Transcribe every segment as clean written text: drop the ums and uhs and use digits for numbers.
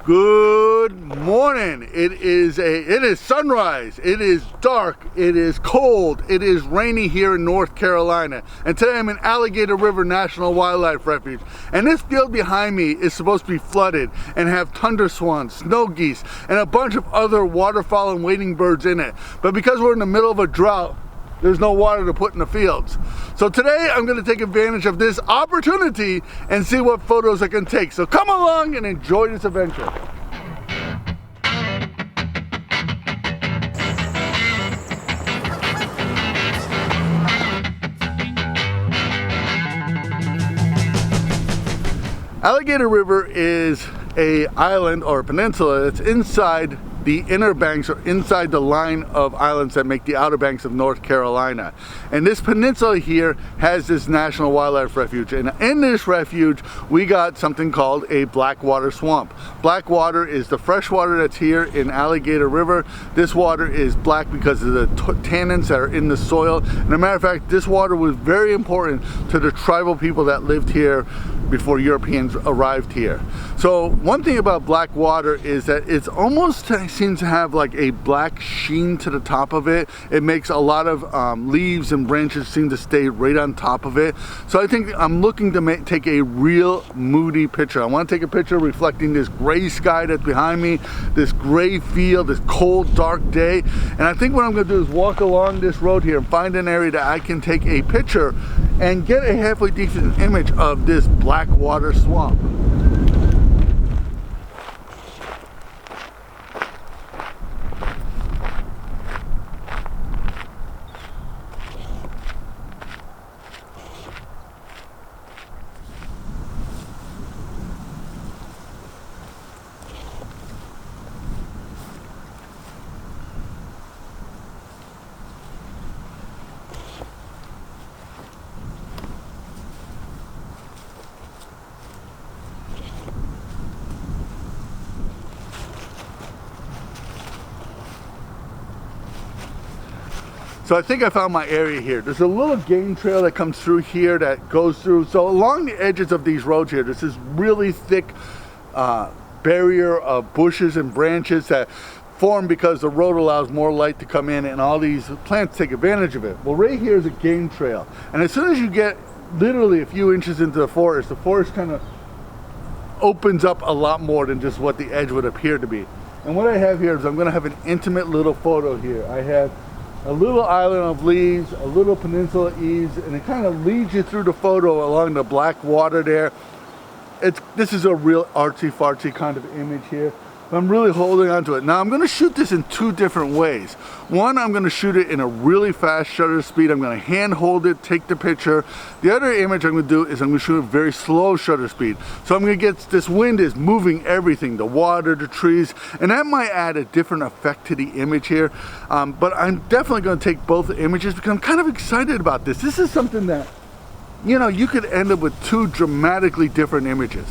Good morning. It is sunrise. It is dark. It is cold. It is rainy here in North Carolina. And today I'm in Alligator River National Wildlife Refuge. And this field behind me is supposed to be flooded and have tundra swans, snow geese, and a bunch of other waterfowl and wading birds in it. But because we're in the middle of a drought, there's no water to put in the fields. So today I'm going to take advantage of this opportunity and see what photos I can take. So come along and enjoy this adventure. Alligator River is an island or a peninsula that's inside the inner banks or inside the line of islands that make the outer banks of North Carolina. And this peninsula here has this National Wildlife Refuge. And in this refuge, we got something called a Blackwater swamp. Blackwater is the fresh water that's here in Alligator River. This water is black because of the tannins that are in the soil. And as a matter of fact, this water was very important to the tribal people that lived here before Europeans arrived here. So one thing about Blackwater is that it's almost seems to have like a black sheen to the top of it. It makes a lot of leaves and branches seem to stay right on top of it. So I think I'm looking to take a real moody picture. I want to take a picture reflecting this gray sky that's behind me, this gray field, this cold, dark day. And I think what I'm going to do is walk along this road here and find an area that I can take a picture and get a halfway decent image of this Blackwater swamp. So I think I found my area here. There's a little game trail that comes through here that goes through. So along the edges of these roads here, there's this really thick barrier of bushes and branches that form because the road allows more light to come in and all these plants take advantage of it. Well, right here is a game trail. And as soon as you get literally a few inches into the forest kind of opens up a lot more than just what the edge would appear to be. And what I have here is I'm going to have an intimate little photo here. I have a little island of leaves, a little peninsula eaves, and it kind of leads you through the photo along the black water there. This is a real artsy-fartsy kind of image here. I'm really holding on to it. Now I'm going to shoot this in two different ways. One, I'm going to shoot it in a really fast shutter speed. I'm going to hand hold it, take the picture. The other image I'm going to do is I'm going to shoot a very slow shutter speed. So I'm going to get this wind is moving everything, the water, the trees, and that might add a different effect to the image here. But I'm definitely going to take both images because I'm kind of excited about this. This is something that, you know, you could end up with two dramatically different images.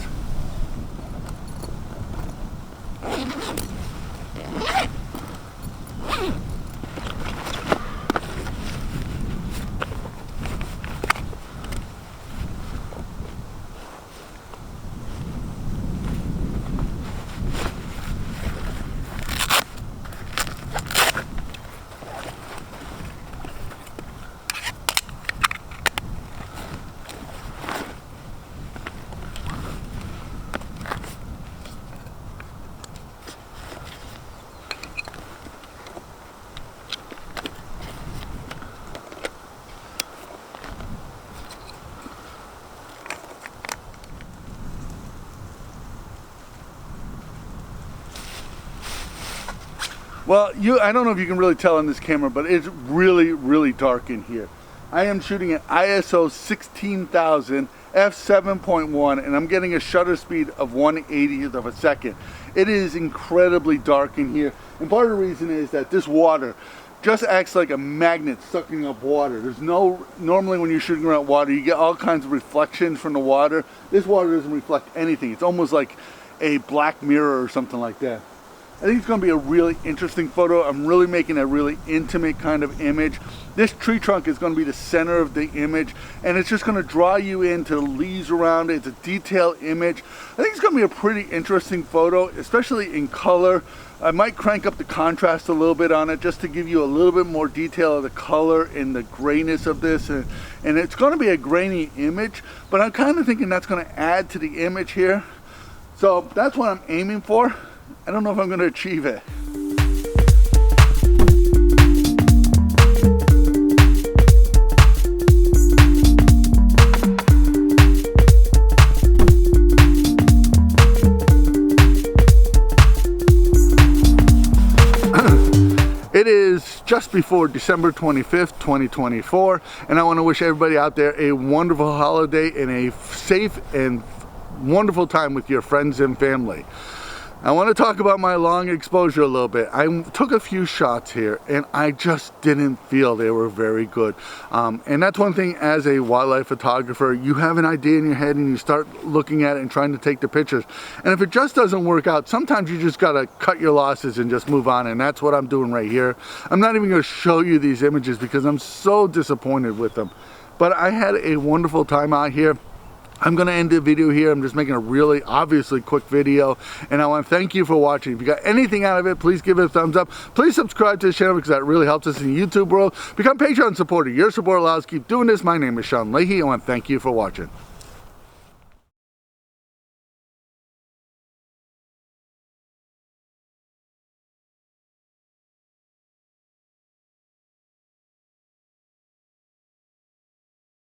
Well, I don't know if you can really tell on this camera, but it's really, really dark in here. I am shooting at ISO 16000 f7.1 and I'm getting a shutter speed of 1/80th of a second. It is incredibly dark in here, and part of the reason is that this water just acts like a magnet sucking up water. Normally when you're shooting around water, you get all kinds of reflections from the water. This water doesn't reflect anything. It's almost like a black mirror or something like that. I think it's going to be a really interesting photo. I'm really making a really intimate kind of image. This tree trunk is going to be the center of the image, and it's just going to draw you into the leaves around it. It's a detailed image. I think it's going to be a pretty interesting photo, especially in color. I might crank up the contrast a little bit on it just to give you a little bit more detail of the color and the grayness of this. And it's going to be a grainy image, but I'm kind of thinking that's going to add to the image here. So that's what I'm aiming for. I don't know if I'm going to achieve it. It is just before December 25th, 2024, and I want to wish everybody out there a wonderful holiday and a safe and wonderful time with your friends and family. I want to talk about my long exposure a little bit. I took a few shots here and I just didn't feel they were very good. And that's one thing as a wildlife photographer, you have an idea in your head and you start looking at it and trying to take the pictures. And if it just doesn't work out, sometimes you just got to cut your losses and just move on. And that's what I'm doing right here. I'm not even going to show you these images because I'm so disappointed with them. But I had a wonderful time out here. I'm going to end the video here. I'm just making a really obviously quick video, and I want to thank you for watching. If you got anything out of it, please give it a thumbs up. Please subscribe to the channel because that really helps us in the YouTube world. Become Patreon supporter. Your support allows us to keep doing this. My name is Leahy. I want to thank you for watching.